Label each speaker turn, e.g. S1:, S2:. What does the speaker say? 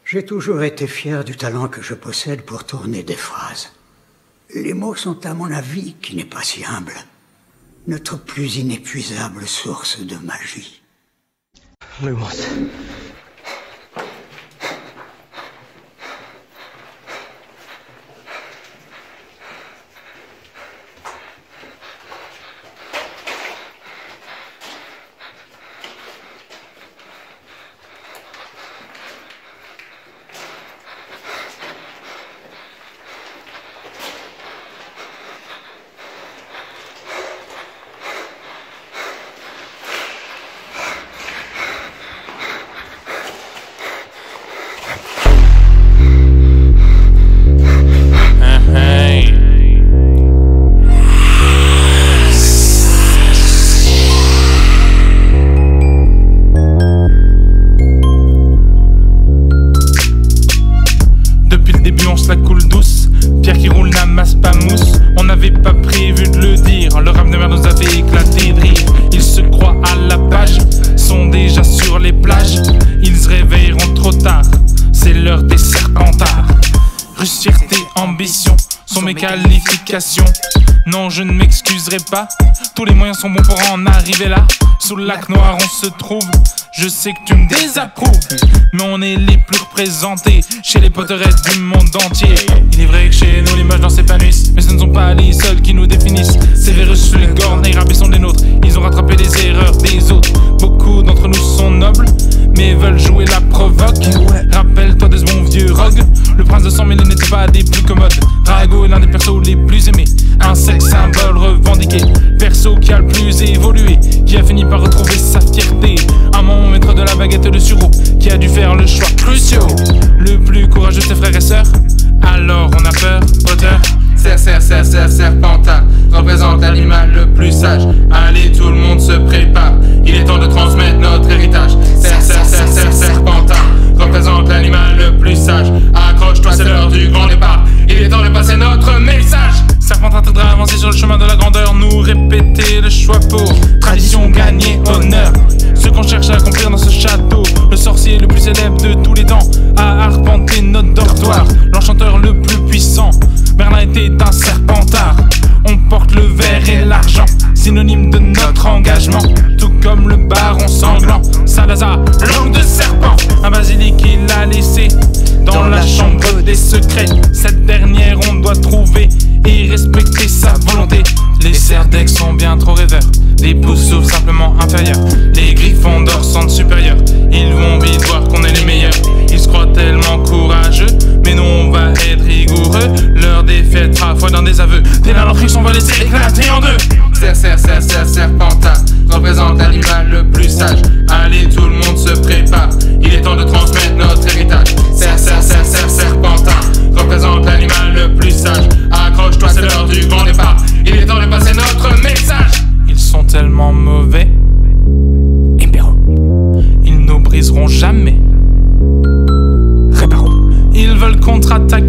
S1: J'ai toujours été fier du talent que je possède pour tourner des phrases. Les mots sont, à mon avis, qui n'est pas si humble, notre plus inépuisable source de magie.
S2: Lumos.
S3: La coule douce, pierre qui roule n'amasse pas mousse. On n'avait pas prévu de le dire, le rap de merde nous avait éclaté de rire. Ils se croient à la page, sont déjà sur les plages. Ils se réveilleront trop tard, c'est l'heure des serpentards. Russe, fierté, ambition sont mes qualifications. Non, je ne m'excuserai pas, tous les moyens sont bons pour en arriver là. Sous le lac noir on se trouve, je sais que tu me désapprouves, mais on est les plus représentés chez les poterettes du monde entier. Il est vrai que chez nous l'image dans s'épanouissent, mais ce ne sont pas les seuls qui nous définissent. Ces virus, les gornes et rappés sont des nôtres, ils ont rattrapé les erreurs des autres. Beaucoup d'entre nous sont nobles, mais veulent jouer la provoque. Rappelle-toi de ce bon vieux Rogue, le prince de sang mêlé n'était pas des plus commodes. Drago est l'un des persos les plus aimés, un sexe symbole revendiqué, perso qui a le plus évolué, qui a fini par retrouver sa fierté. Un moment maître de la baguette de sureau, qui a dû faire le choix crucial. Le plus courageux de ses frères et sœurs, alors on a peur, auteur.
S4: Serpentard représente l'animal le plus sage. Allez, tout le monde se prépare, il est temps de transmettre notre héritage. Serpentard représente l'animal le plus sage. Accroche-toi, c'est l'heure du grand départ, il est temps de passer notre message.
S3: Serpentard t'aidera à avancer sur le chemin de la grandeur, nous répéter le choix pour tradition, gagner, honneur. Ce qu'on cherche à accomplir dans ce château, le sorcier le plus célèbre de tous les temps a arpenté notre dortoir. L'enchanteur le plus puissant, Merlin était un serpentard. On porte le verre et l'argent, synonyme de notre engagement. Tout comme le baron sanglant, Salazar, langue de serpent. Un basilic qu'il a laissé dans la chambre des secrets. Cette dernière on doit trouver et respecter sa volonté. Les Cerdex sont bien trop rêveurs, les pouces s'ouvrent simplement inférieurs. Les Griffons d'or sentent supérieurs, ils vont vite voir qu'on est les meilleurs. Ils se croient tellement courageux, mais nous on va être rigoureux. Leur défaite sera foi dans des aveux, dès la l'entrée on va laisser éclater en deux.
S4: Serpentard représente l'animal le plus sage. Allez, tout le monde se prépare, il est temps de transmettre notre héritage. Serpentard représente l'animal le plus sage. Accroche-toi, c'est l'heure du grand départ, il est temps de passer notre message.
S3: Ils sont tellement mauvais, Impero, ils nous briseront jamais. Réparons. Ils veulent contre-attaquer